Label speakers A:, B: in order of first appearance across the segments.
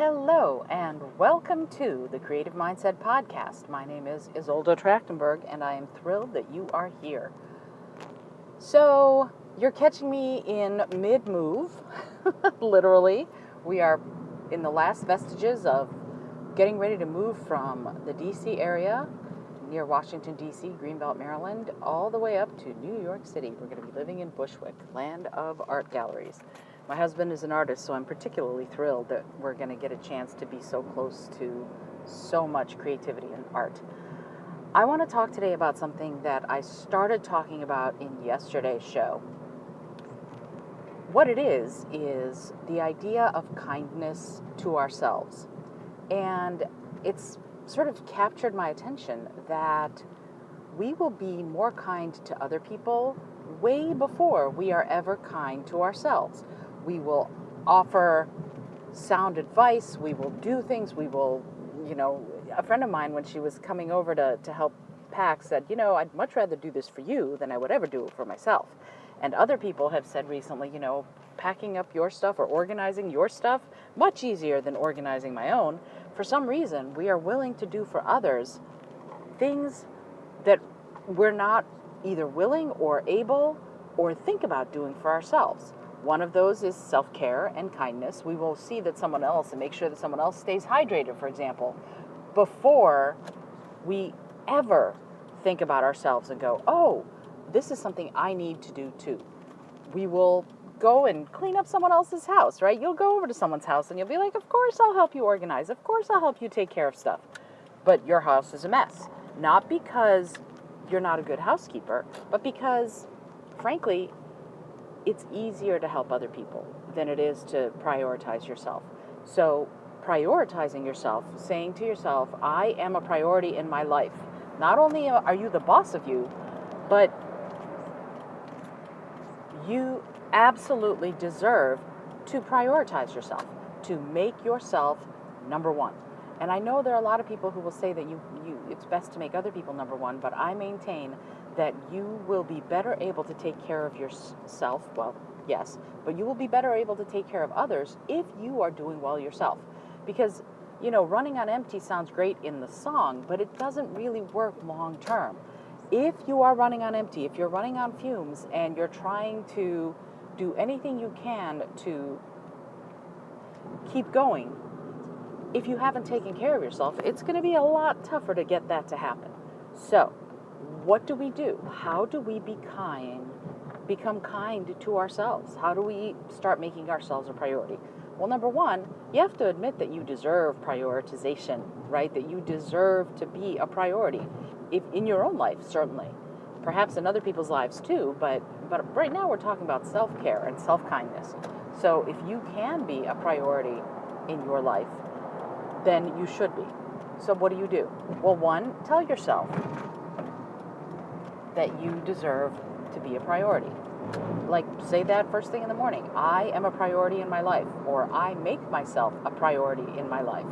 A: Hello, and welcome to the Creative Mindset Podcast. My name is Isolde Trachtenberg, and I am thrilled that you are here. So, you're catching me in mid-move, literally. We are in the last vestiges of getting ready to move from the D.C. area, near Washington, D.C., Greenbelt, Maryland, all the way up to New York City. We're going to be living in Bushwick, land of art galleries. My husband is an artist, so I'm particularly thrilled that we're going to get a chance to be so close to so much creativity and art. I want to talk today about something that I started talking about in yesterday's show. What it is the idea of kindness to ourselves. And it's sort of captured my attention that we will be more kind to other people way before we are ever kind to ourselves. We will offer sound advice, we will do things, we will, a friend of mine, when she was coming over to help pack, said, I'd much rather do this for you than I would ever do it for myself. And other people have said recently, packing up your stuff or organizing your stuff, much easier than organizing my own. For some reason, we are willing to do for others things that we're not either willing or able or think about doing for ourselves. One of those is self-care and kindness. We will see that someone else and make sure that someone else stays hydrated, for example, before we ever think about ourselves and go, oh, this is something I need to do too. We will go and clean up someone else's house, right? You'll go over to someone's house and you'll be like, of course I'll help you organize. Of course I'll help you take care of stuff. But your house is a mess. Not because you're not a good housekeeper, but because, frankly, it's easier to help other people than it is to prioritize yourself. So prioritizing yourself, saying to yourself, I am a priority in my life. Not only are you the boss of you, but you absolutely deserve to prioritize yourself, to make yourself number one. And I know there are a lot of people who will say that it's best to make other people number one, but I maintain that you will be better able to take care of yourself. Well, yes, but you will be better able to take care of others if you are doing well yourself. Because, running on empty sounds great in the song, but it doesn't really work long term. If you are running on empty, if you're running on fumes and you're trying to do anything you can to keep going, if you haven't taken care of yourself, it's going to be a lot tougher to get that to happen. So, what do we do? How do we become kind to ourselves? How do we start making ourselves a priority? Well, number one, you have to admit that you deserve prioritization, right? That you deserve to be a priority. If in your own life, certainly. Perhaps in other people's lives too, but right now we're talking about self-care and self-kindness. So if you can be a priority in your life, then you should be. So what do? Well, one, tell yourself that you deserve to be a priority. Like, say that first thing in the morning. I am a priority in my life, or I make myself a priority in my life.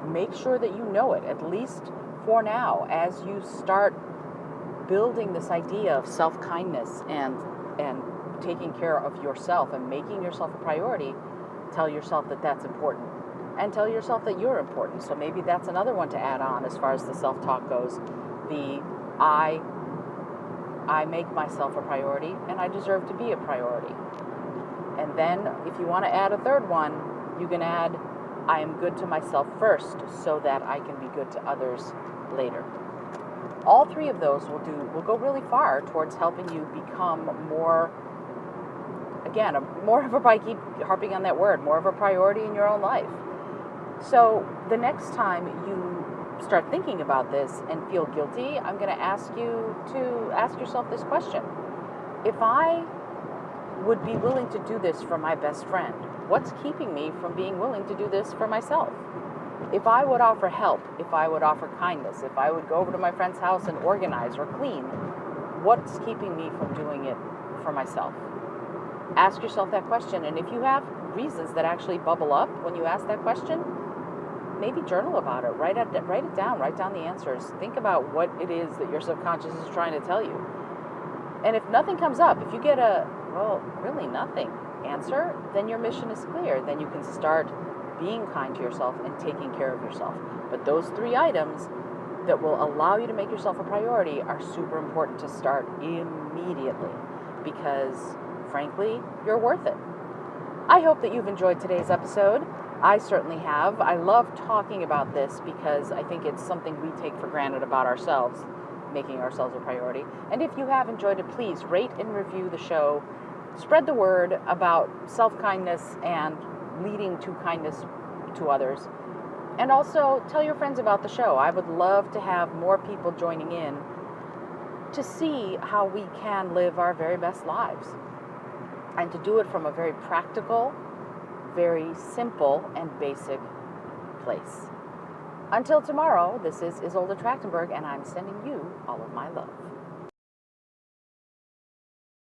A: Make sure that you know it, at least for now, as you start building this idea of self-kindness and taking care of yourself and making yourself a priority. Tell yourself that that's important. And tell yourself that you're important. So maybe that's another one to add on as far as the self-talk goes. The I make myself a priority and I deserve to be a priority. And then if you want to add a third one, you can add I am good to myself first so that I can be good to others later. All three of those will go really far towards helping you become more of a, I keep harping on that word, more of a priority in your own life. So the next time you start thinking about this and feel guilty, I'm going to ask you to ask yourself this question. If I would be willing to do this for my best friend, what's keeping me from being willing to do this for myself? If I would offer help, if I would offer kindness, if I would go over to my friend's house and organize or clean, what's keeping me from doing it for myself? Ask yourself that question, and if you have reasons that actually bubble up when you ask that question, maybe journal about it, write it down, write down the answers, think about what it is that your subconscious is trying to tell you. And if nothing comes up, if you get really nothing answer, then your mission is clear. Then you can start being kind to yourself, and taking care of yourself. But those 3 items that will allow you to make yourself a priority are super important to start immediately because, frankly, you're worth it. I hope that you've enjoyed today's episode. I certainly have. I love talking about this because I think it's something we take for granted about ourselves, making ourselves a priority. And if you have enjoyed it, please rate and review the show. Spread the word about self-kindness and leading to kindness to others. And also tell your friends about the show. I would love to have more people joining in to see how we can live our very best lives. And to do it from a very practical, very simple, and basic place. Until tomorrow, this is Isolde Trachtenberg, and I'm sending you all of my love.